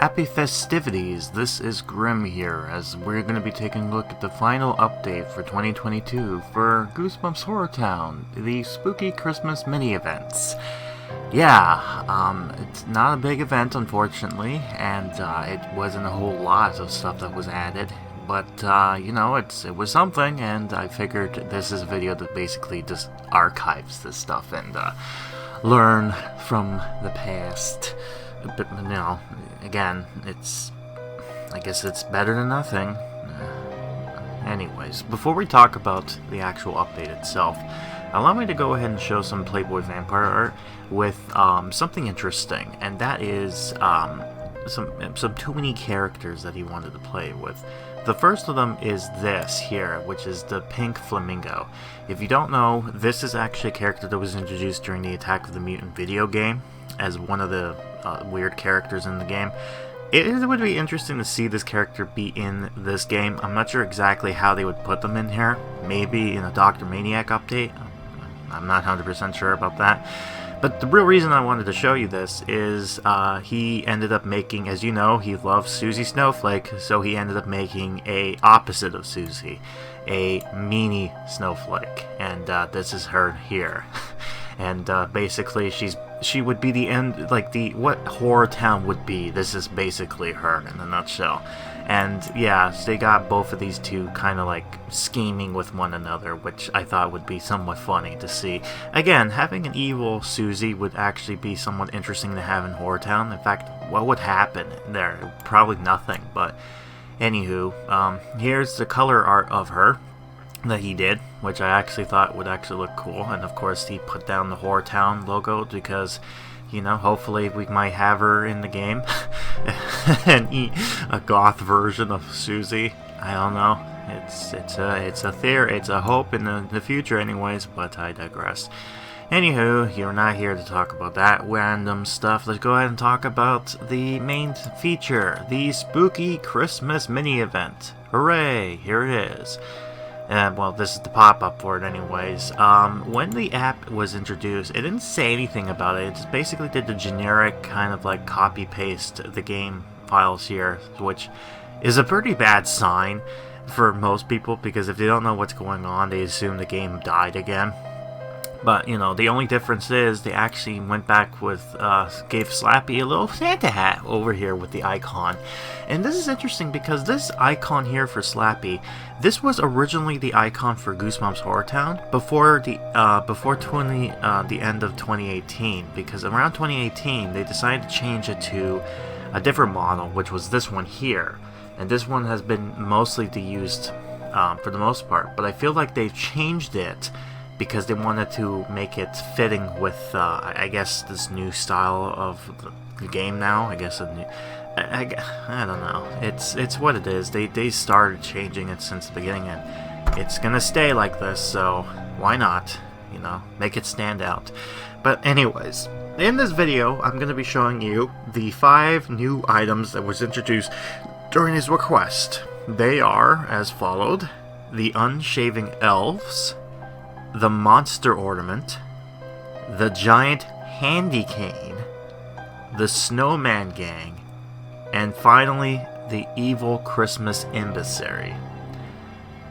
Happy festivities, this is Grim here, as we're going to be taking a look at the final update for 2022 for Goosebumps HorrorTown, the spooky Christmas mini-events. Yeah, it's not a big event, unfortunately, and it wasn't a whole lot of stuff that was added, but, you know, it was something, and I figured this is a video that basically just archives this stuff and learn from the past. But, you know, again, I guess it's better than nothing. Anyways, before we talk about the actual update itself, allow me to go ahead and show some Playboy Vampire art with something interesting, and that is some too many characters that he wanted to play with. The first of them is this here, which is the Pink Flamingo. If you don't know, this is actually a character that was introduced during the Attack of the Mutant video game as one of the weird characters in the game. It would be interesting to see this character be in this game. I'm not sure exactly how they would put them in here. Maybe in a Dr. Maniac update. I'm not 100% sure about that. But the real reason I wanted to show you this is he ended up making, as you know, he loves Susie Snowflake, so he ended up making a opposite of Susie, a meanie Snowflake, and this is her here. And basically she would be the end, like what Horror Town would be. This is basically her in a nutshell. And yeah, so they got both of these two kind of like scheming with one another, which I thought would be somewhat funny to see. Again, having an evil Susie would actually be somewhat interesting to have in Horror Town. In fact, what would happen there? Probably nothing, but anywho, here's the color art of her that he did, which I actually thought would actually look cool. And of course he put down the Horror Town logo because, you know, hopefully we might have her in the game and eat a goth version of Susie. I don't know. It's a theory, it's a hope in the future anyways, but I digress. Anywho, you're not here to talk about that random stuff. Let's go ahead and talk about the main feature, the spooky Christmas mini event. Hooray, here it is. Well, this is the pop-up for it anyways. When the app was introduced, it didn't say anything about it. It just basically did the generic kind of like copy-paste the game files here, which is a pretty bad sign for most people, because if they don't know what's going on, they assume the game died again. But, you know, the only difference is they actually went back with, gave Slappy a little Santa hat over here with the icon. And this is interesting because this icon here for Slappy, this was originally the icon for Goosebumps HorrorTown before the end of 2018. Because around 2018, they decided to change it to a different model, which was this one here. And this one has been mostly used for the most part. But I feel like they've changed it because they wanted to make it fitting with, I guess, this new style of the game now. I guess I don't know. It's what it is. They started changing it since the beginning, and it's gonna stay like this. So why not? You know, make it stand out. But anyways, in this video, I'm gonna be showing you the 5 new items that was introduced during his request. They are as followed: the Unshaven Elves, the Monster Ornament, the Giant Handy Cane, the Snowman Gang, and finally, the Evil Christmas Emissary.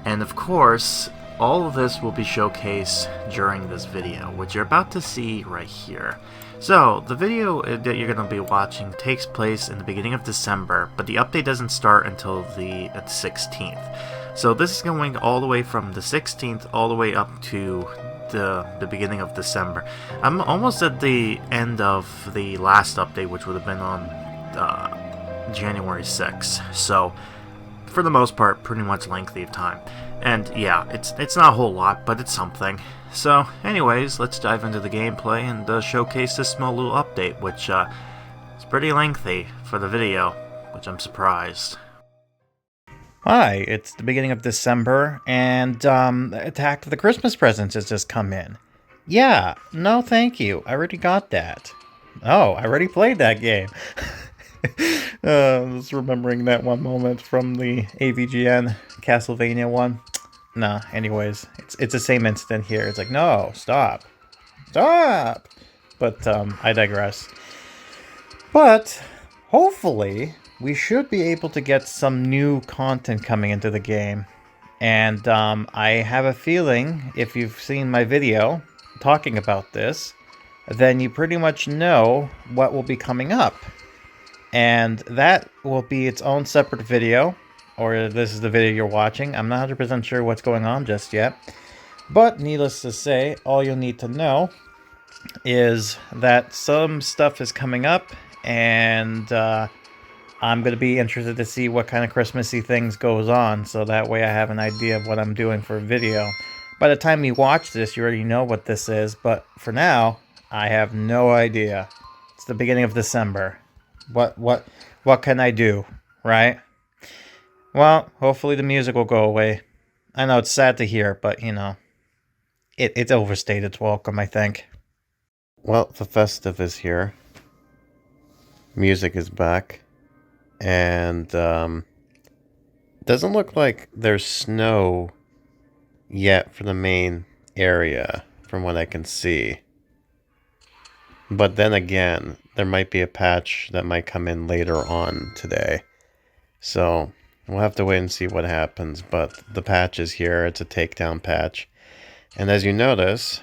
And of course, all of this will be showcased during this video, which you're about to see right here. So, the video that you're going to be watching takes place in the beginning of December, but the update doesn't start until the 16th. So this is going all the way from the 16th all the way up to the beginning of December. I'm almost at the end of the last update, which would have been on January 6th. So for the most part, pretty much lengthy of time. And yeah, it's not a whole lot, but it's something. So anyways, let's dive into the gameplay and showcase this small little update, which is pretty lengthy for the video, which I'm surprised. Hi, it's the beginning of December, and Attack of the Christmas Presents has just come in. Yeah, no thank you, I already got that. Oh, I already played that game. I was remembering that one moment from the AVGN Castlevania one. Nah, anyways, it's the same incident here. It's like, no, stop. Stop! But, I digress. But, hopefully, we should be able to get some new content coming into the game. And I have a feeling, if you've seen my video talking about this, then you pretty much know what will be coming up. And that will be its own separate video, or this is the video you're watching. I'm not 100% sure what's going on just yet. But needless to say, all you'll need to know is that some stuff is coming up, and I'm going to be interested to see what kind of Christmassy things goes on, so that way I have an idea of what I'm doing for a video. By the time you watch this, you already know what this is, but for now, I have no idea. It's the beginning of December. What can I do, right? Well, hopefully the music will go away. I know it's sad to hear, but, you know, it's overstayed its welcome, I think. Well, the festive is here. Music is back. And doesn't look like there's snow yet for the main area, from what I can see. But then again, there might be a patch that might come in later on today. So we'll have to wait and see what happens. But the patch is here. It's a takedown patch. And as you notice,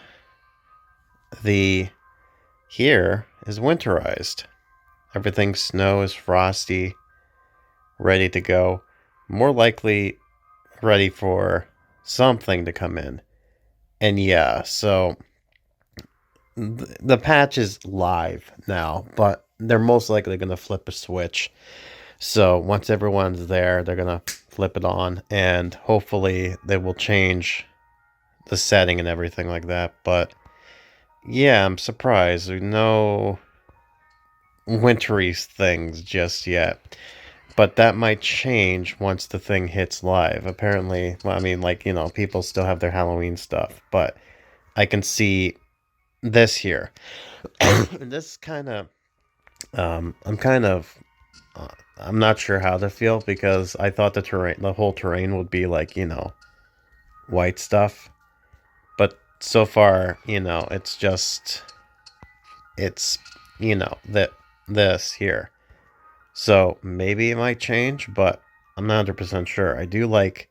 here is winterized. Everything snow is frosty, ready to go. More likely ready for something to come in. And yeah, so the patch is live now, but they're most likely going to flip a switch. So once everyone's there, they're going to flip it on, and hopefully they will change the setting and everything like that. But yeah, I'm surprised. There's no wintry things just yet. But that might change once the thing hits live. Apparently, well, I mean, like, you know, people still have their Halloween stuff. But I can see this here. And this kind of, I'm not sure how to feel, because I thought the whole terrain would be like, you know, white stuff. But so far, you know, it's, you know, this here. So maybe it might change, but I'm not 100% sure. I do like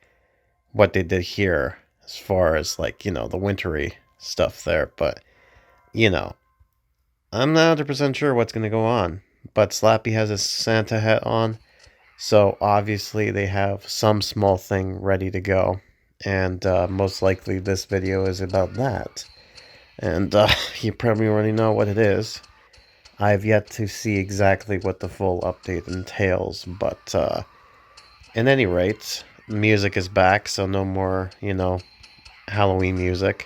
what they did here as far as, like, you know, the wintry stuff there. But, you know, I'm not 100% sure what's going to go on. But Slappy has his Santa hat on. So obviously they have some small thing ready to go. And most likely this video is about that. And you probably already know what it is. I've yet to see exactly what the full update entails, but at any rate, music is back, so no more, you know, Halloween music.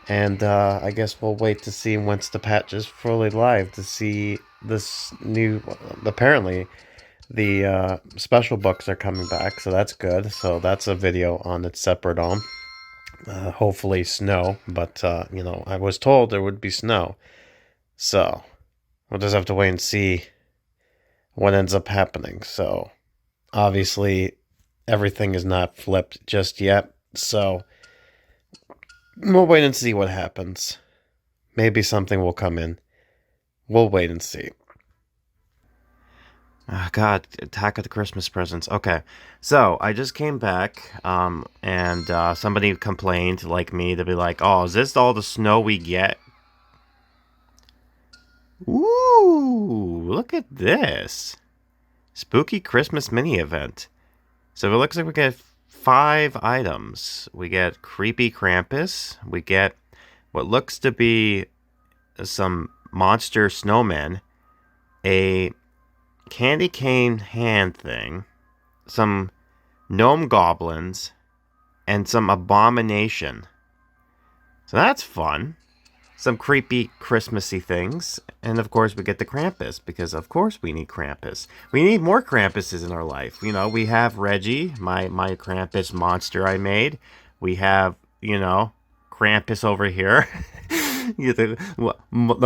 And I guess we'll wait to see once the patch is fully live to see this new, apparently, the special books are coming back, so that's good. So that's a video on its separate own. Hopefully snow, but, you know, I was told there would be snow. So we'll just have to wait and see what ends up happening. So obviously everything is not flipped just yet. So we'll wait and see what happens. Maybe something will come in. We'll wait and see. Oh, God, Attack of the Christmas Presents. Okay, so I just came back, and somebody complained, like me, to be like, oh, is this all the snow we get? Ooh, look at this. Spooky Christmas mini event. So it looks like we get 5 items. We get Creepy Krampus. We get what looks to be some monster snowmen. A candy cane hand thing. Some gnome goblins. And some abomination. So that's fun. Some creepy Christmassy things. And of course we get the Krampus, because of course we need Krampus. We need more Krampuses in our life. You know, we have Reggie, my Krampus monster I made. We have, you know, Krampus over here. The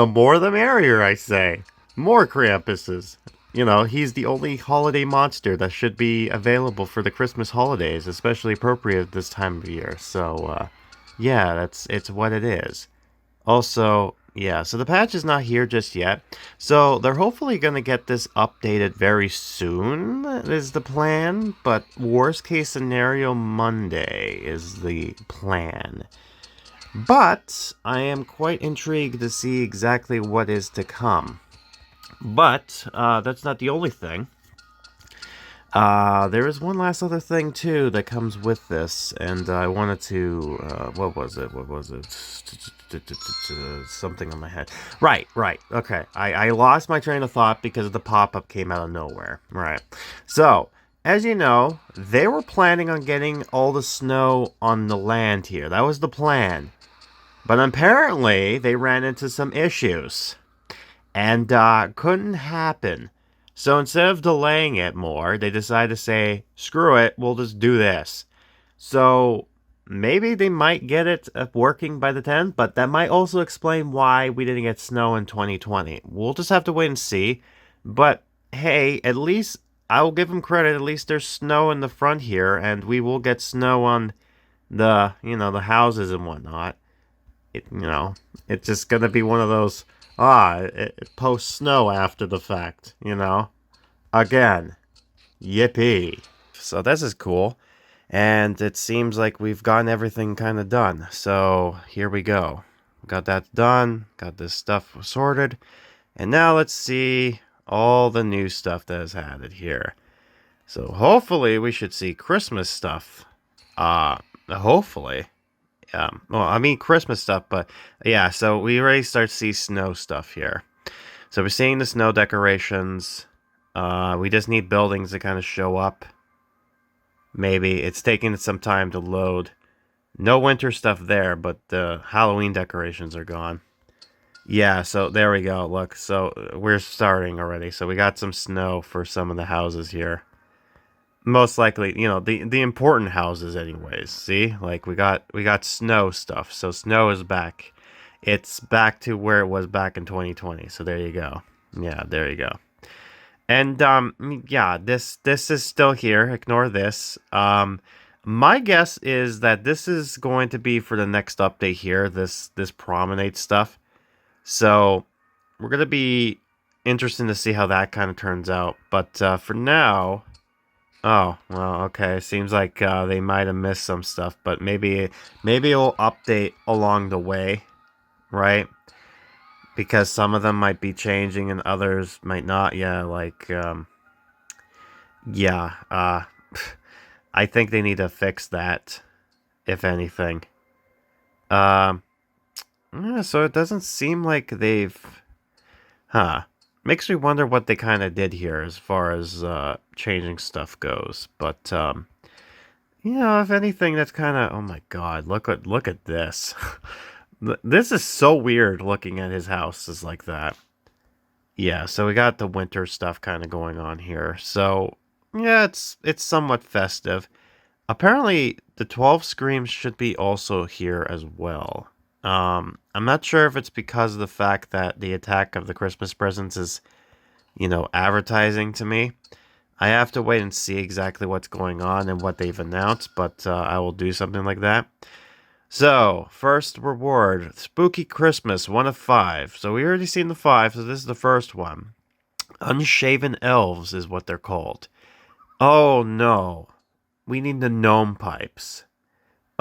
more the merrier, I say. More Krampuses. You know, he's the only holiday monster that should be available for the Christmas holidays, especially appropriate at this time of year. So, yeah, it's what it is. Also, Yeah, so the patch is not here just yet. So they're hopefully going to get this updated very soon, is the plan. But worst case scenario, Monday is the plan. But I am quite intrigued to see exactly what is to come. But that's not the only thing. There is one last other thing, too, that comes with this, and I wanted to, what was it? Something on my head. Right, okay. I lost my train of thought because the pop-up came out of nowhere. Right. So, as you know, they were planning on getting all the snow on the land here. That was the plan. But apparently, they ran into some issues. And, couldn't happen. So instead of delaying it more, they decided to say, screw it, we'll just do this. So maybe they might get it working by the 10th, but that might also explain why we didn't get snow in 2020. We'll just have to wait and see. But hey, at least I will give them credit. At least there's snow in the front here, and we will get snow on the, the houses and whatnot. It's just going to be one of those... it posts snow after the fact, Again. Yippee. So this is cool. And it seems like we've gotten everything kind of done. So here we go. Got that done. Got this stuff sorted. And now let's see all the new stuff that is added here. So hopefully we should see Christmas stuff. Hopefully. Christmas stuff, but yeah, so we already start to see snow stuff here. So we're seeing the snow decorations. We just need buildings to kind of show up. Maybe it's taking some time to load. No winter stuff there, but the Halloween decorations are gone. Yeah, so there we go. Look, so we're starting already. So we got some snow for some of the houses here. Most likely, the important houses anyways. See? Like we got snow stuff. So snow is back. It's back to where it was back in 2020. So there you go. Yeah, there you go. And yeah, this is still here. Ignore this. My guess is that this is going to be for the next update here, this promenade stuff. So we're going to be interested to see how that kind of turns out. But for now, oh, well, okay. Seems like they might have missed some stuff, but maybe it'll update along the way, right? Because some of them might be changing and others might not. Yeah, I think they need to fix that, if anything. Yeah, so it doesn't seem like they've... Makes me wonder what they kind of did here as far as changing stuff goes. But, if anything, that's kind of... Oh my god, look at this. This is so weird looking at his houses like that. Yeah, so we got the winter stuff kind of going on here. So, yeah, it's somewhat festive. Apparently, the 12 Screams should be also here as well. I'm not sure if it's because of the fact that the attack of the Christmas presents is, advertising to me. I have to wait and see exactly what's going on and what they've announced, but I will do something like that. So, first reward, Spooky Christmas, 1 of 5. So we already seen the 5, so this is the first one. Unshaven Elves is what they're called. Oh no, we need the gnome pipes.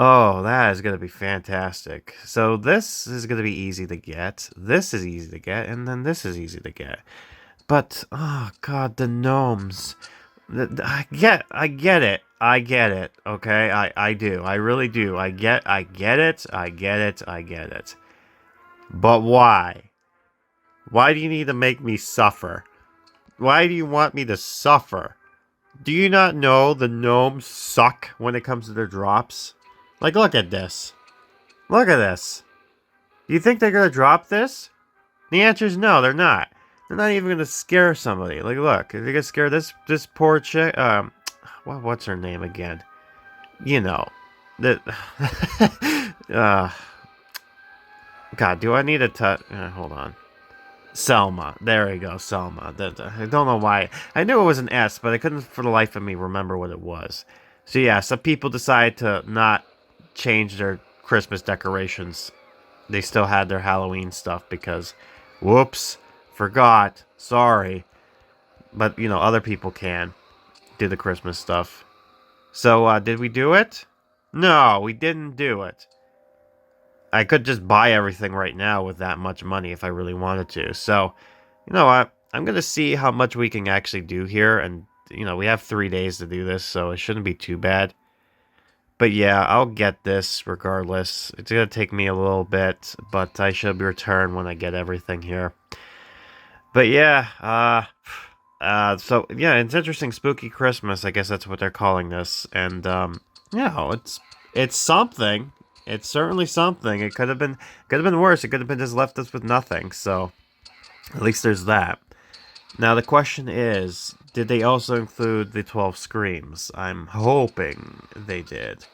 Oh, that is going to be fantastic. So this is going to be easy to get. This is easy to get, and then this is easy to get. But, oh god, the gnomes. I get it. Okay, I do. I really do. I get it. But why? Why do you need to make me suffer? Why do you want me to suffer? Do you not know the gnomes suck when it comes to their drops? Like, look at this. Look at this. Do you think they're gonna drop this? The answer is no, they're not. They're not even gonna scare somebody. Like, look, they're gonna scare this poor chick. What's her name again? God, do I need a touch? Hold on. Selma. There we go, Selma. I don't know why. I knew it was an S, but I couldn't for the life of me remember what it was. So yeah, some people decide to not change their Christmas decorations they still had their Halloween stuff because, whoops, forgot, sorry. But, you know, other people can do the Christmas stuff. So, did we do it? No, we didn't do it. I could just buy everything right now with that much money if I really wanted to. So, you know what? I'm going to see how much we can actually do here. And, you know, we have 3 days to do this, so it shouldn't be too bad. But yeah, I'll get this regardless. It's going to take me a little bit, but I should return when I get everything here. But yeah, so yeah, it's interesting. Spooky Christmas, I guess that's what they're calling this. And, yeah, it's something. It's certainly something. It could have been worse. It could have been just left us with nothing. So at least there's that. Now the question is, did they also include the 12 screams? I'm hoping they did.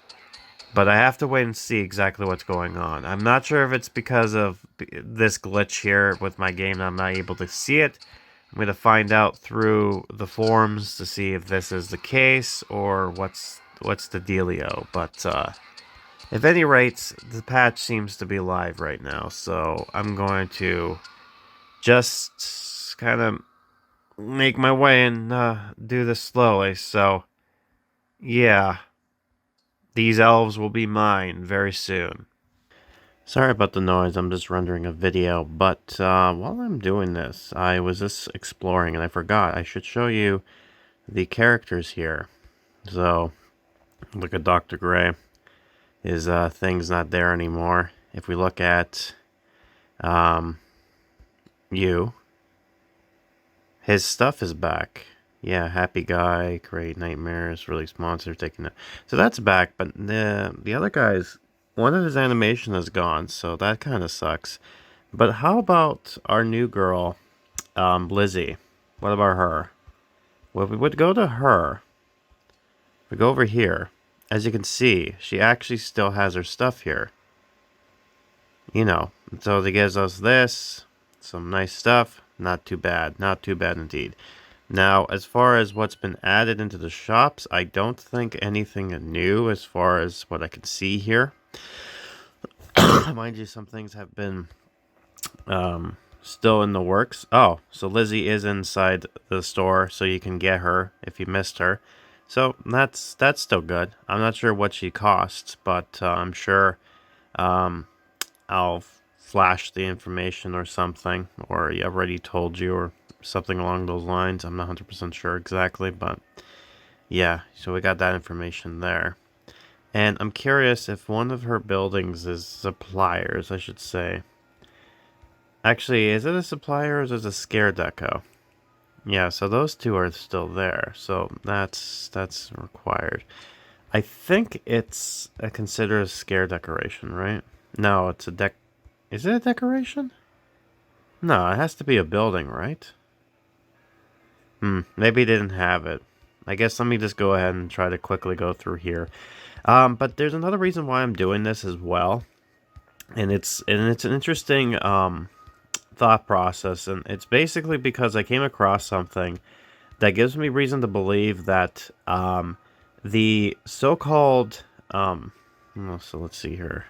But I have to wait and see exactly what's going on. I'm not sure if it's because of this glitch here with my game that I'm not able to see it. I'm going to find out through the forums to see if this is the case or what's the dealio. But at any rate, the patch seems to be live right now. So I'm going to just kind of make my way and do this slowly. So, yeah. These elves will be mine very soon. Sorry about the noise, I'm just rendering a video, but while I'm doing this, I was just exploring and I forgot I should show you the characters here. So, look at Dr. Gray. His thing's not there anymore. If we look at you, his stuff is back. Yeah, happy guy, create nightmares, release monsters, taking it. So that's back, but the other guy's, one of his animation is gone, so that kind of sucks. But how about our new girl, Lizzie? What about her? Well, if we would go to her, we go over here. As you can see, she actually still has her stuff here. You know, so they gives us this, some nice stuff. Not too bad, not too bad indeed. Now, as far as what's been added into the shops, I don't think anything new as far as what I can see here. Mind you, some things have been still in the works. Oh, so Lizzie is inside the store, so you can get her if you missed her. So that's still good. I'm not sure what she costs, but I'm sure I'll flash the information or something, or I already told you, or something along those lines. I'm not 100% sure exactly, but yeah, so we got that information there. And I'm curious if one of her buildings is suppliers, I should say. Actually, is it a supplier or is it a scare deco? Yeah, so those two are still there, so that's required. I think it's considered a scare decoration, right? No, it's a is it a decoration? No, it has to be a building, right? Maybe they didn't have it. I guess let me just go ahead and try to quickly go through here. But there's another reason why I'm doing this as well. And it's an interesting thought process, and it's basically because I came across something that gives me reason to believe that the so-called so let's see here.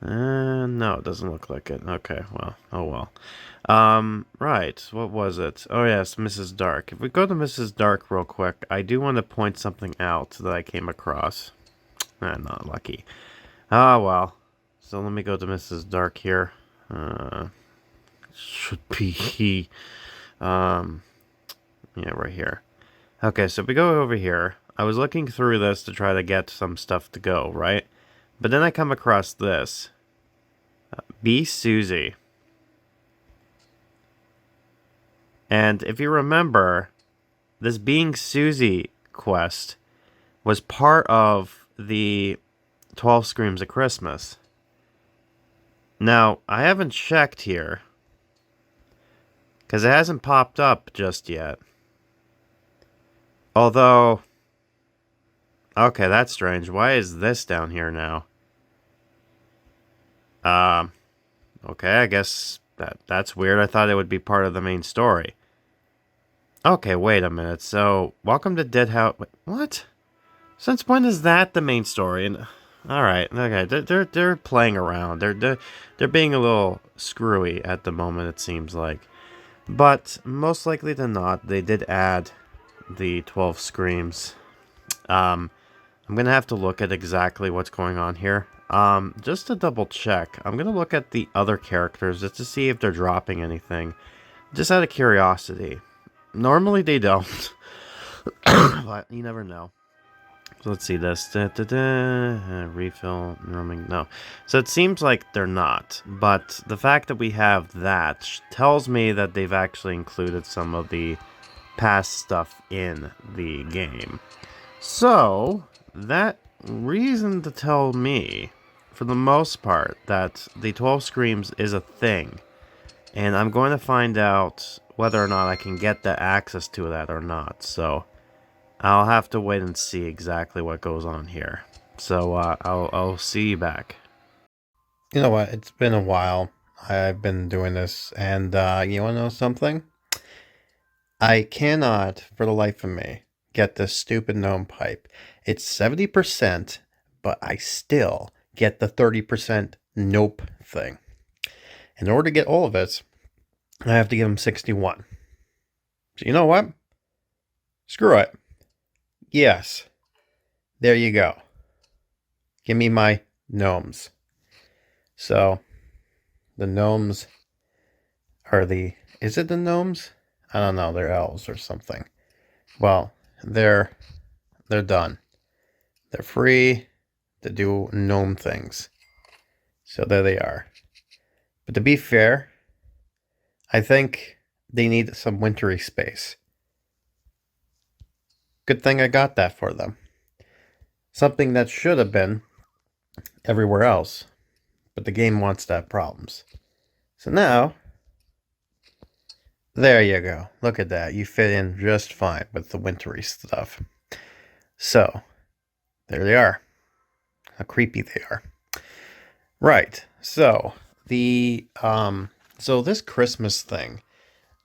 No, it doesn't look like it. Okay, well, oh well. Right, what was it? Oh yes, Mrs. Dark. If we go to Mrs. Dark real quick, I do want to point something out that I came across. Not lucky. Ah, well. So let me go to Mrs. Dark here. Should be, yeah, right here. Okay, so if we go over here, I was looking through this to try to get some stuff to go, right? But then I come across this. Be Susie. And if you remember, this Being Susie quest was part of the 12 Screams of Christmas. Now, I haven't checked here, because it hasn't popped up just yet. Although, okay, that's strange. Why is this down here now? Okay, I guess that's weird. I thought it would be part of the main story. Okay, wait a minute. So, welcome to Dead House. Wait, what? Since when is that the main story? And All right. Okay. They're playing around. They're being a little screwy at the moment. It seems like, but most likely than not, they did add the 12 screams. I'm gonna have to look at exactly what's going on here. Just to double check, I'm gonna look at the other characters just to see if they're dropping anything. Just out of curiosity. Normally they don't, but you never know. So let's see this. Refill, roaming, no. So it seems like they're not, but the fact that we have that tells me that they've actually included some of the past stuff in the game. So, that reason to tell me, for the most part, that the 12 Screams is a thing. And I'm going to find out whether or not I can get the access to that or not. So, I'll have to wait and see exactly what goes on here. So, I'll see you back. You know what? It's been a while. I've been doing this, and you want to know something? I cannot, for the life of me, get this stupid gnome pipe. It's 70%, but I still get the 30% nope thing. In order to get all of it, I have to give him 61. So you know what? Screw it. Yes. There you go. Give me my gnomes. So, the gnomes are the... Is it the gnomes? I don't know. They're elves or something. Well, they're done. They're free to do gnome things. So there they are. But to be fair, I think they need some wintry space. Good thing I got that for them. Something that should have been everywhere else. But the game wants to have problems. So now, there you go. Look at that. You fit in just fine with the wintry stuff. So, there they are. How creepy they are. Right. So, so this Christmas thing,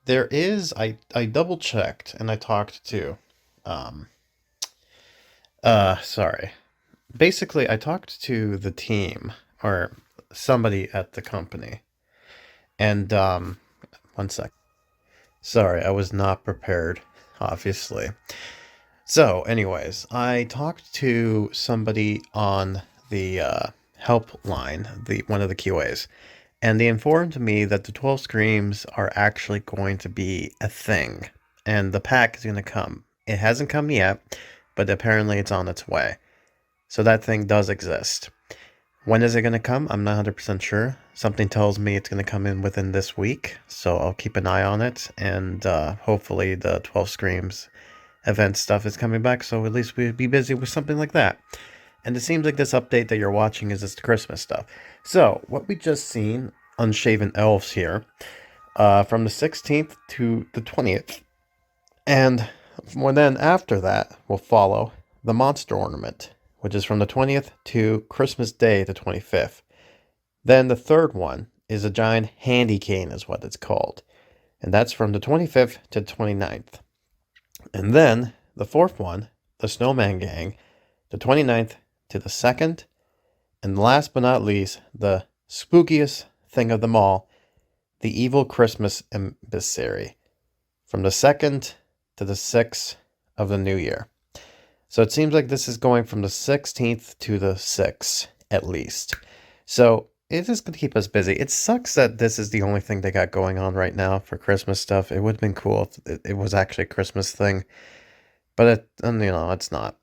there is, I double checked and I talked to, sorry. Basically, I talked to the team or somebody at the company. And, one sec. Sorry, I was not prepared, obviously. So, anyways, I talked to somebody on the helpline, one of the QAs, and they informed me that the 12 Screams are actually going to be a thing, and the pack is going to come. It hasn't come yet, but apparently it's on its way. So that thing does exist. When is it going to come? I'm not 100% sure. Something tells me it's going to come in within this week, so I'll keep an eye on it, and hopefully the 12 Screams event stuff is coming back, so at least we'd be busy with something like that. And it seems like this update that you're watching is just the Christmas stuff. So, what we just seen, Unshaven Elves here, from the 16th to the 20th. And then after that will follow the Monster Ornament, which is from the 20th to Christmas Day, the 25th. Then the third one is a giant handy cane is what it's called. And that's from the 25th to the 29th. And then the fourth one, the Snowman Gang, the 29th to the 2nd. And last but not least, the spookiest thing of them all, the Evil Christmas Emissary, from the 2nd to the 6th of the new year. So it seems like this is going from the 16th to the 6th, at least. So it is going to keep us busy. It sucks that this is the only thing they got going on right now for Christmas stuff. It would have been cool if it was actually a Christmas thing. But, it's not.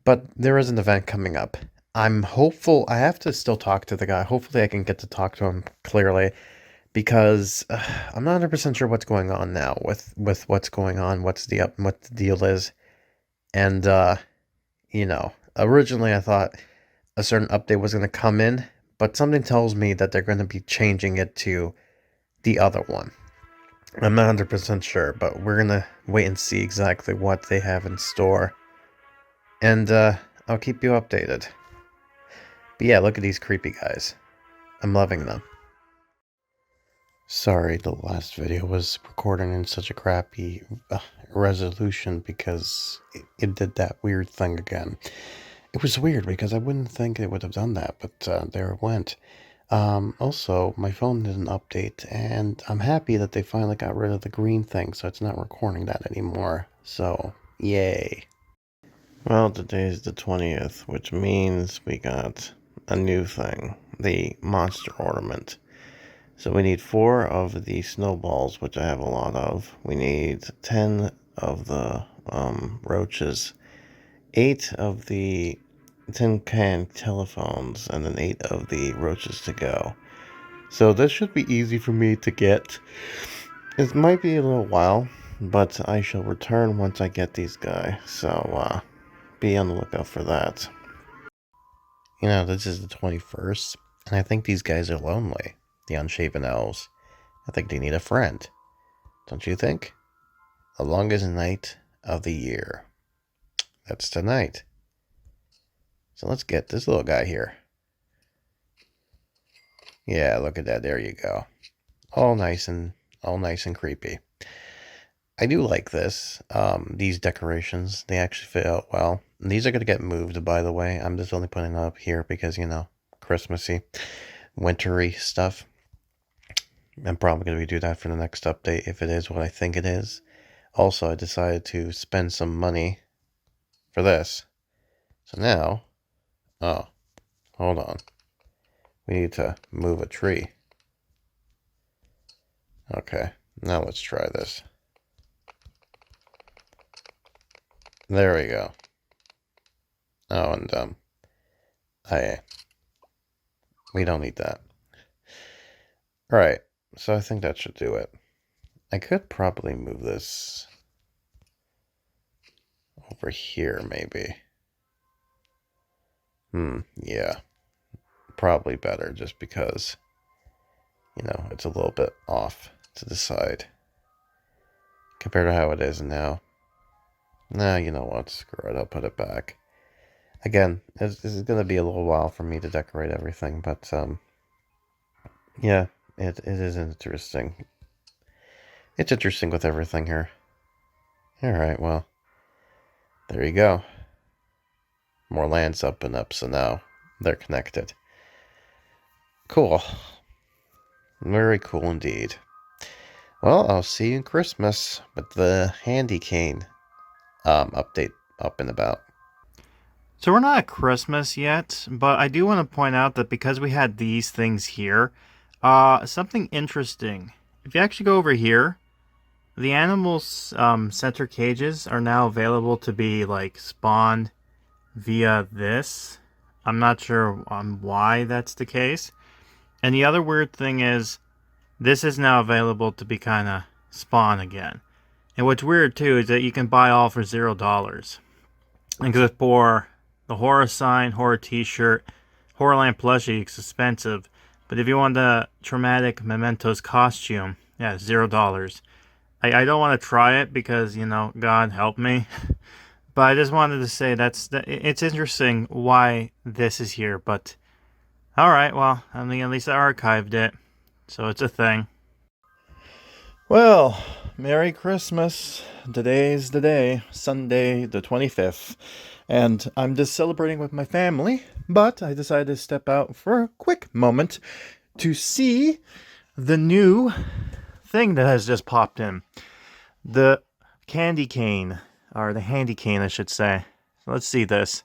But there is an event coming up. I'm hopeful. I have to still talk to the guy. Hopefully I can get to talk to him clearly. Because I'm not 100% sure what's going on now with what's going on. What the deal is. And, originally I thought a certain update was going to come in. But something tells me that they're going to be changing it to the other one. I'm not 100% sure, but we're going to wait and see exactly what they have in store. And I'll keep you updated. But yeah, look at these creepy guys. I'm loving them. Sorry, the last video was recorded in such a crappy resolution because it did that weird thing again. It was weird because I wouldn't think it would have done that, but there it went. Also, my phone didn't update, and I'm happy that they finally got rid of the green thing, so it's not recording that anymore. So, yay. Well, today's the 20th, which means we got a new thing, the monster ornament. So we need 4 of the snowballs, which I have a lot of. We need 10 of the roaches, 8 of the tin can telephones, and then 8 of the roaches to go. So this should be easy for me to get. It might be a little while, but I shall return once I get these guys. So be on the lookout for that. This is the 21st, and I think these guys are lonely. The Unshaven Elves. I think they need a friend. Don't you think? The longest night of the year. That's tonight. So let's get this little guy here. Yeah, look at that. There you go. All nice and creepy. I do like this. These decorations, they actually fit out well. And these are going to get moved, by the way. I'm just only putting them up here because, Christmassy, wintry stuff. I'm probably going to do that for the next update if it is what I think it is. Also, I decided to spend some money for this. So now, hold on. We need to move a tree. Okay, now let's try this. There we go. Oh, and we don't need that. Alright, so I think that should do it. I could probably move this over here, maybe. Yeah. Probably better, just because, it's a little bit off to the side. Compared to how it is now. Nah, you know what? Screw it, I'll put it back. Again, this is going to be a little while for me to decorate everything, but, yeah, it is interesting. It's interesting with everything here. Alright, well, there you go. More lands up and up, so now they're connected. Cool. Very cool indeed. Well, I'll see you in Christmas with the handy cane update up and about. So we're not at Christmas yet, but I do want to point out that because we had these things here, something interesting. If you actually go over here, the animals' center cages are now available to be spawned via this. I'm not sure why that's the case. And the other weird thing is, this is now available to be kind of spawn again. And what's weird too is that you can buy all for $0. Except for the horror sign, horror t-shirt, Horrorland plushie, it's expensive. But if you want the traumatic mementos costume, yeah, $0. I don't want to try it because, God help me. But I just wanted to say it's interesting why this is here. But, alright, well, I mean, at least I archived it. So it's a thing. Well, Merry Christmas. Today's the day, Sunday the 25th. And I'm just celebrating with my family. But I decided to step out for a quick moment to see the new thing that has just popped in. The candy cane, or the handy cane, I should say. So let's see this.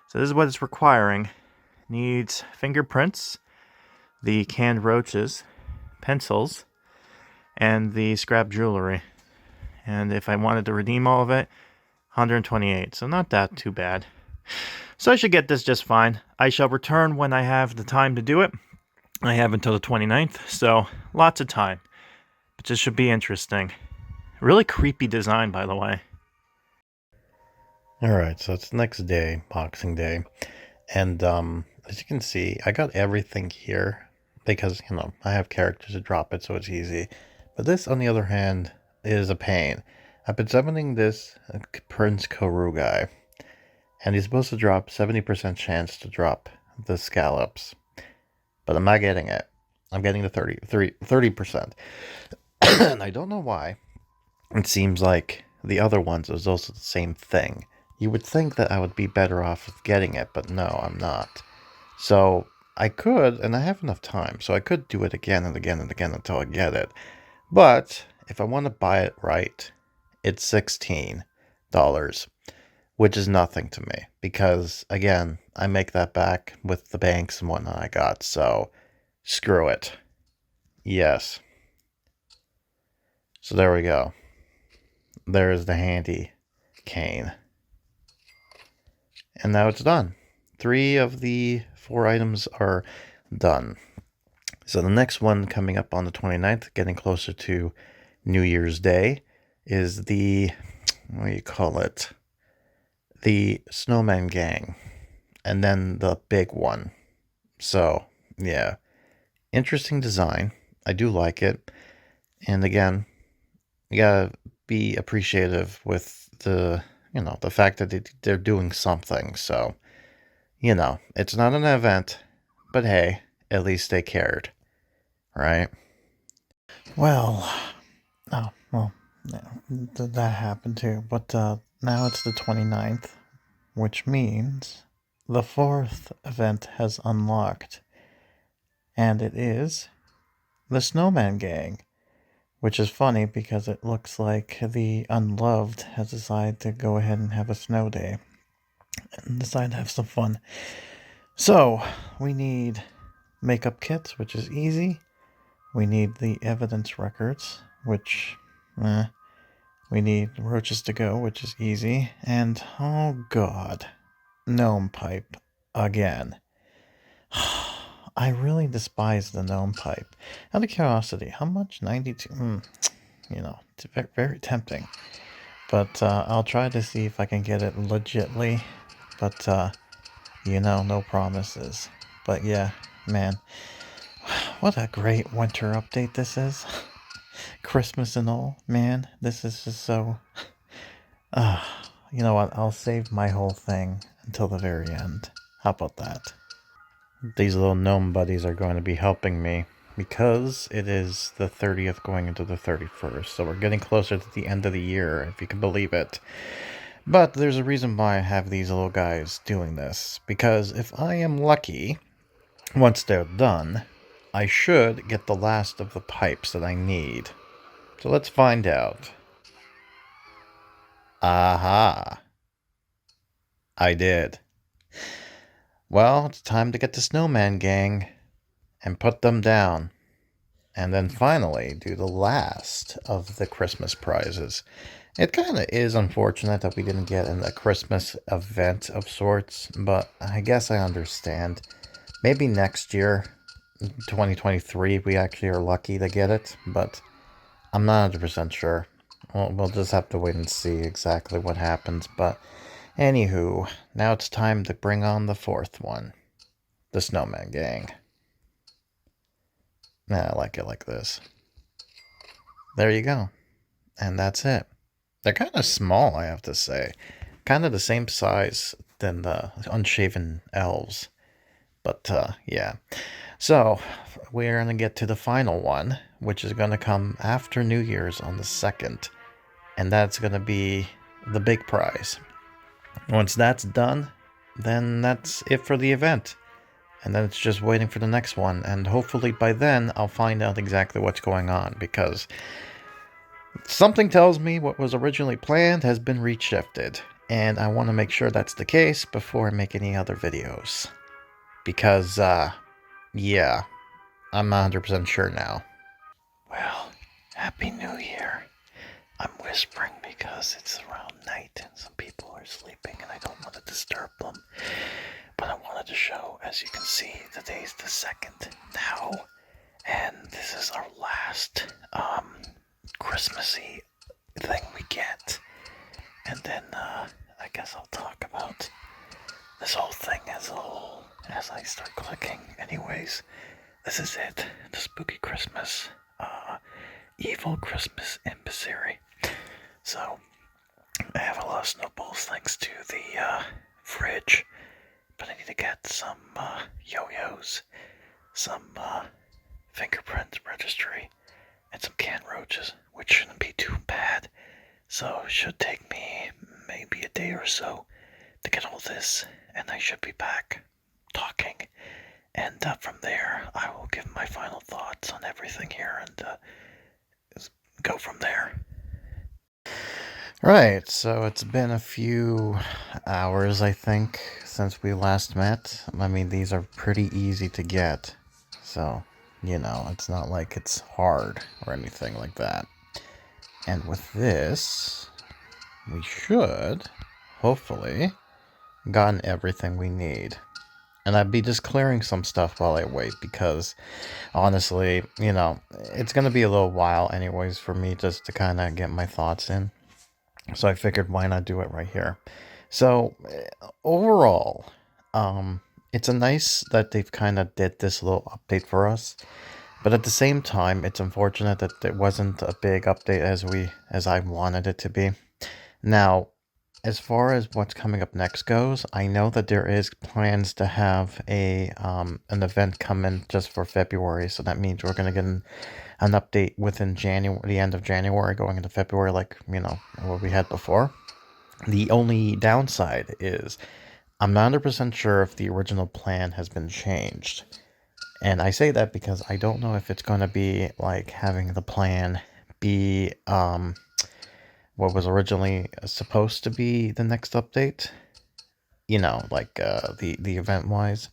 So this is what it's requiring. It needs fingerprints, the canned roaches, pencils, and the scrap jewelry. And if I wanted to redeem all of it, 128. So not that too bad. So I should get this just fine. I shall return when I have the time to do it. I have until the 29th, so lots of time. But this should be interesting. Really creepy design, by the way. Alright, so it's the next day, Boxing Day. And as you can see, I got everything here because, I have characters to drop it, so it's easy. But this, on the other hand, is a pain. I've been summoning this Prince Koru guy, and he's supposed to drop 70% chance to drop the scallops. But I'm not getting it. I'm getting the 30%. And I don't know why. It seems like the other ones is also the same thing. You would think that I would be better off with getting it, but no, I'm not. So I could, and I have enough time, so I could do it again and again and again until I get it. But if I want to buy it right, it's $16, which is nothing to me because, again, I make that back with the banks and whatnot I got, so screw it. Yes. So there we go. There's the handy cane. And now it's done. 3 of the 4 items are done. So the next one coming up on the 29th, getting closer to New Year's Day, is the, what do you call it? The Snowman Gang. And then the big one. So, yeah. Interesting design. I do like it. And again, you gotta be appreciative with the fact that they're doing something. So, it's not an event, but hey, at least they cared, right? Well, oh, well, that happened too. But now it's the 29th, which means the 4th event has unlocked. And it is the Snowman Gang. Which is funny because it looks like the Unloved has decided to go ahead and have a snow day and decide to have some fun. So, we need makeup kits, which is easy. We need the evidence records, which, we need roaches to go, which is easy. And, oh god, gnome pipe again. I really despise the gnome pipe. Out of curiosity, how much? 92? It's very, very tempting. But I'll try to see if I can get it legitly. But, no promises. But yeah, man. What a great winter update this is. Christmas and all. Man, this is just so... you know what? I'll save my whole thing until the very end. How about that? These little gnome buddies are going to be helping me because it is the 30th going into the 31st. So we're getting closer to the end of the year, if you can believe it. But there's a reason why I have these little guys doing this. Because if I am lucky, once they're done, I should get the last of the pipes that I need. So let's find out. Aha. I did. Well, it's time to get the Snowman Gang and put them down. And then finally do the last of the Christmas prizes. It kind of is unfortunate that we didn't get a Christmas event of sorts, but I guess I understand. Maybe next year, 2023, we actually are lucky to get it, but I'm not 100% sure. We'll just have to wait and see exactly what happens, but anywho, now it's time to bring on the 4th one. The Snowman Gang. I like it like this. There you go. And that's it. They're kind of small, I have to say. Kind of the same size than the Unshaven Elves. But, yeah. So, we're going to get to the final one, which is going to come after New Year's on the 2nd. And that's going to be the big prize. Once that's done, then that's it for the event. And then it's just waiting for the next one. And hopefully by then, I'll find out exactly what's going on. Because something tells me what was originally planned has been reshifted. And I want to make sure that's the case before I make any other videos. Because, yeah, I'm not 100% sure now. Well, Happy New Year. I'm whispering because it's around night and some people are sleeping and I don't want to disturb them. But I wanted to show, as you can see, today's the 2nd now. And this is our last Christmassy thing we get. And then I guess I'll talk about this whole thing as a whole as I start clicking. Anyways, this is it. The Spooky Christmas, Evil Christmas Emissary. So, I have a lot of snowballs thanks to the fridge. But I need to get some yo-yos, some fingerprint registry, and some canned roaches, which shouldn't be too bad. So it should take me maybe a day or so to get all this, and I should be back talking. And from there, I will give my final thoughts on everything here and go from there. Right, so it's been a few hours, I think, since we last met. I mean, these are pretty easy to get, so, it's not like it's hard or anything like that. And with this, we should, hopefully, gotten everything we need. And I'd be just clearing some stuff while I wait, because honestly, it's going to be a little while anyways for me just to kind of get my thoughts in. So I figured, why not do it right here? So overall, it's a nice that they've kind of did this little update for us. But at the same time, it's unfortunate that it wasn't a big update as I wanted it to be. Now, as far as what's coming up next goes, I know that there is plans to have an event come in just for February. So that means we're going to get an update within January, the end of January, going into February, like, what we had before. The only downside is I'm not 100% sure if the original plan has been changed. And I say that because I don't know if it's going to be like having the plan be what was originally supposed to be the next update, like the event-wise,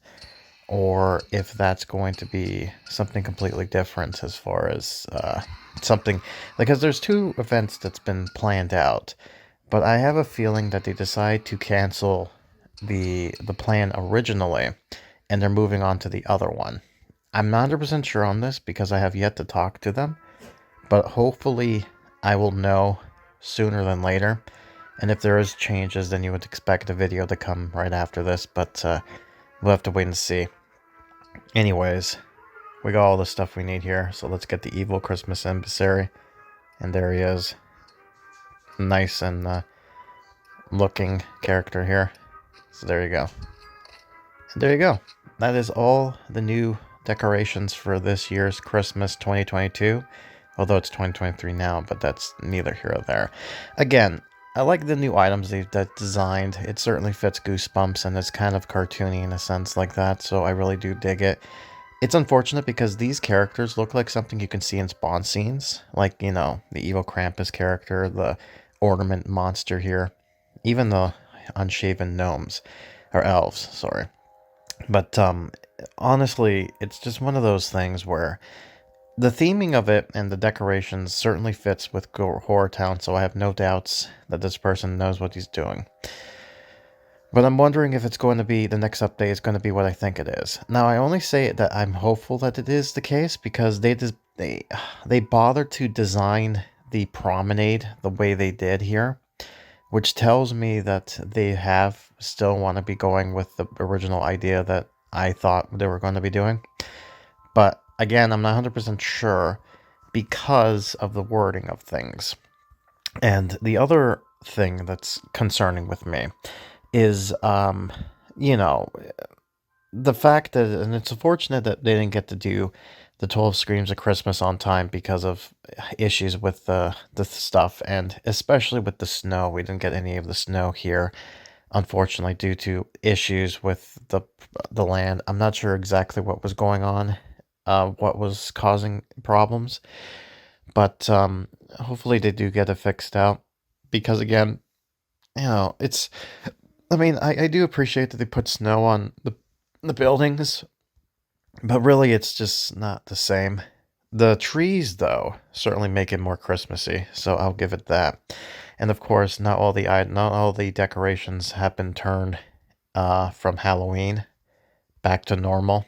or if that's going to be something completely different as far as something, because there's 2 events that's been planned out, but I have a feeling that they decide to cancel the plan originally, and they're moving on to the other one. I'm not 100% sure on this because I have yet to talk to them, but hopefully I will know sooner than later. And if there is changes, then you would expect a video to come right after this, but we'll have to wait and see. Anyways, we got all the stuff we need here, so let's get the evil Christmas Emissary. And there he is. Nice and looking character here. So there you go. And there you go. That is all the new decorations for this year's Christmas 2022. Although it's 2023 now, but that's neither here or there. Again, I like the new items they've designed. It certainly fits Goosebumps, and it's kind of cartoony in a sense like that, so I really do dig it. It's unfortunate because these characters look like something you can see in Spawn scenes. Like, the evil Krampus character, the Ornament monster here. Even the Unshaven Gnomes. Or Elves, sorry. But, honestly, it's just one of those things where the theming of it and the decorations certainly fits with HorrorTown, so I have no doubts that this person knows what he's doing. But I'm wondering if it's going to be, the next update is going to be what I think it is. Now, I only say that I'm hopeful that it is the case because they bothered to design the promenade the way they did here, which tells me that they still want to be going with the original idea that I thought they were going to be doing. But again, I'm not 100% sure because of the wording of things. And the other thing that's concerning with me is, the fact that, and it's unfortunate that they didn't get to do the 12 Screams of Christmas on time because of issues with the stuff, and especially with the snow. We didn't get any of the snow here, unfortunately, due to issues with the land. I'm not sure exactly what was going on. What was causing problems, but hopefully they do get it fixed out, because again, I do appreciate that they put snow on the buildings, but really it's just not the same. The trees, though, certainly make it more Christmassy, so I'll give it that. And of course, not all the decorations have been turned from Halloween back to normal.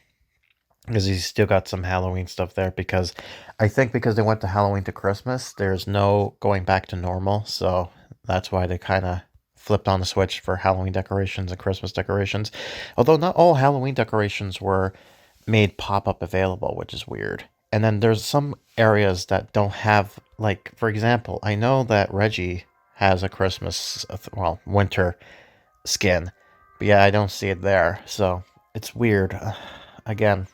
Because he's still got some Halloween stuff there, because I think because they went to Halloween to Christmas, there's no going back to normal, so that's why they kind of flipped on the switch for Halloween decorations and Christmas decorations. Although not all Halloween decorations were made pop-up available, which is weird. And then there's some areas that don't have, like, for example, I know that Reggie has a Christmas, winter skin, but yeah, I don't see it there, so it's weird. Again,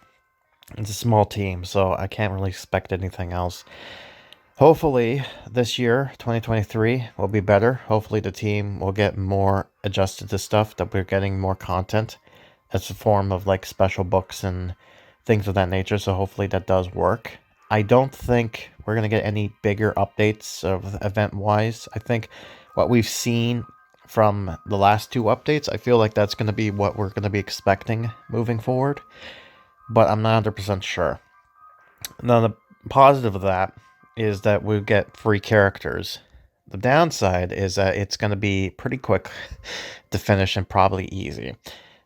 it's a small team, so I can't really expect anything else. Hopefully, this year, 2023, will be better. Hopefully, the team will get more adjusted to stuff, that we're getting more content as a form of like special books and things of that nature. So, hopefully, that does work. I don't think we're going to get any bigger updates of event wise. I think what we've seen from the last two updates, I feel like that's going to be what we're going to be expecting moving forward. But I'm not 100% sure. Now, the positive of that is that we get free characters. The downside is that it's going to be pretty quick to finish and probably easy.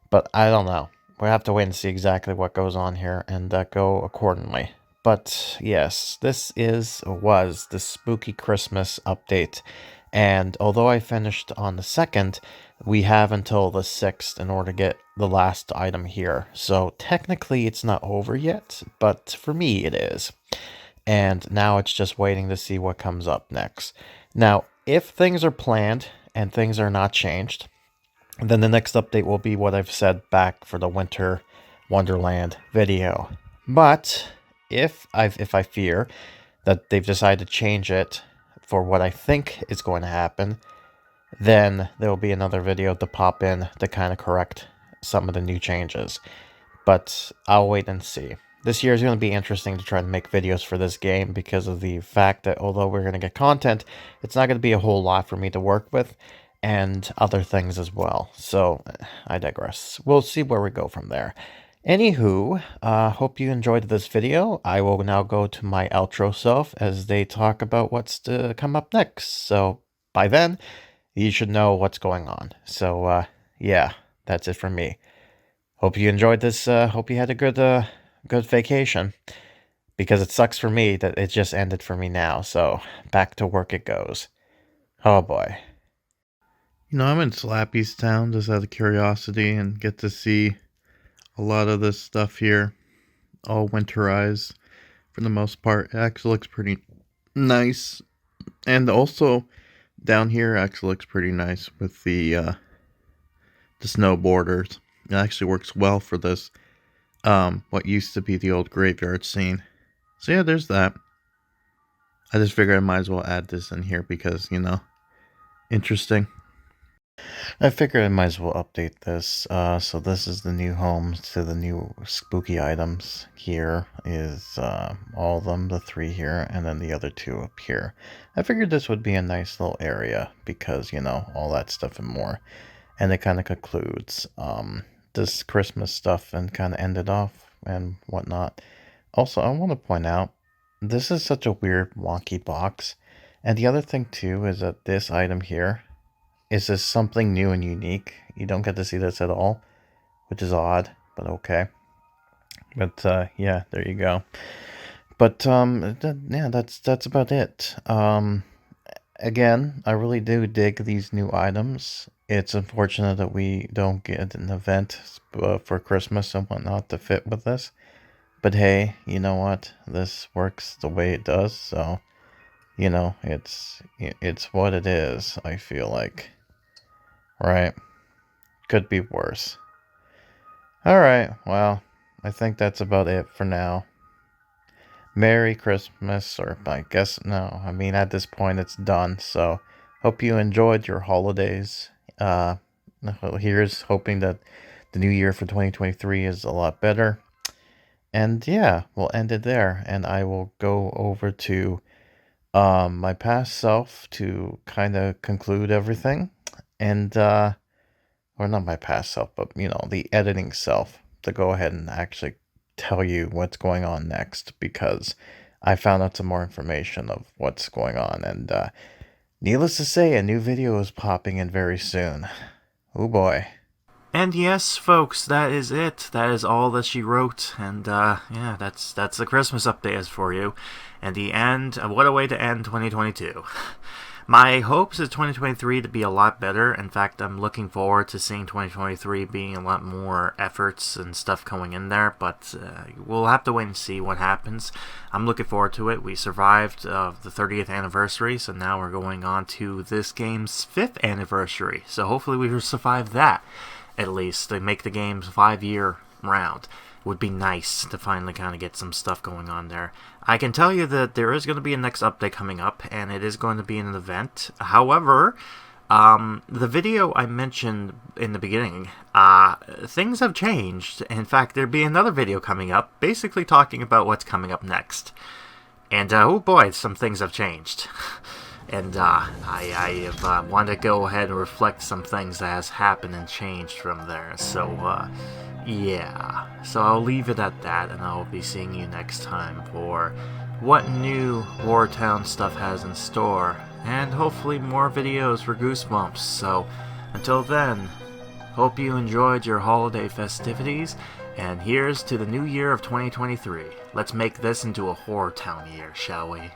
But I don't know. We'll have to wait and see exactly what goes on here and go accordingly. But yes, this was the Spooky Christmas update. And although I finished on the 2nd, we have until the 6th in order to get the last item here. So technically it's not over yet, but for me it is. And now it's just waiting to see what comes up next. Now, if things are planned and things are not changed, then the next update will be what I've said back for the Winter Wonderland video. But if I fear that they've decided to change it for what I think is going to happen, then there will be another video to pop in to kind of correct some of the new changes. But I'll wait and see. This year is going to be interesting to try and make videos for this game because of the fact that although we're going to get content, it's not going to be a whole lot for me to work with and other things as well. So I digress. We'll see where we go from there. Anywho, hope you enjoyed this video. I will now go to my outro self as they talk about what's to come up next. So by then, you should know what's going on. So yeah, that's it from me. Hope you enjoyed this. Hope you had a good vacation, because it sucks for me that it just ended for me now. So back to work it goes. Oh boy. You know, I'm in Slappy's Town just out of curiosity and get to see a lot of this stuff here, all winterized for the most part. It actually looks pretty nice. And also down here actually looks pretty nice with the snow borders. It actually works well for this, what used to be the old graveyard scene. So yeah, there's that. I just figured I might as well add this in here because, you know, interesting. I figured I might as well update this. So this is the new home to the new spooky items. Here is all of them, the 3 here, and then the other 2 up here. I figured this would be a nice little area because, you know, all that stuff and more. And it kind of concludes this Christmas stuff and kind of ended off and whatnot. Also, I want to point out, this is such a weird, wonky box. And the other thing, too, is that this item here is just something new and unique. You don't get to see this at all, which is odd, but okay. But, yeah, there you go. But, yeah, that's about it. Again, I really do dig these new items. It's unfortunate that we don't get an event for Christmas and whatnot to fit with this. But hey, you know what? This works the way it does, so, you know, it's what it is, I feel like. Right? Could be worse. Alright, well, I think that's about it for now. Merry Christmas, or I guess, no, I mean, at this point it's done, so hope you enjoyed your holidays. Here's hoping that the new year for 2023 is a lot better. And yeah, we'll end it there, and I will go over to my past self to kind of conclude everything. And, or not my past self, but, you know, the editing self to go ahead and actually tell you what's going on next, because I found out some more information of what's going on, and needless to say, a new video is popping in very soon. Oh boy. And yes, folks, that is it. That is all that she wrote, and yeah, that's the Christmas update for you. And the end, what a way to end 2022. My hopes is 2023 to be a lot better. In fact, I'm looking forward to seeing 2023 being a lot more efforts and stuff going in there, but we'll have to wait and see what happens. I'm looking forward to it. We survived the 30th anniversary, so now we're going on to this game's 5th anniversary, so hopefully we will survive that, at least. They make the game's 5-year round. It would be nice to finally kind of get some stuff going on there. I can tell you that there is going to be a next update coming up, and it is going to be an event. However, the video I mentioned in the beginning, things have changed. In fact, there'll be another video coming up, basically talking about what's coming up next. And, oh boy, some things have changed. And, I have wanted to go ahead and reflect some things that has happened and changed from there. So, yeah. So I'll leave it at that, and I'll be seeing you next time for what new HorrorTown stuff has in store, and hopefully more videos for Goosebumps. So, until then, hope you enjoyed your holiday festivities, and here's to the new year of 2023. Let's make this into a HorrorTown year, shall we?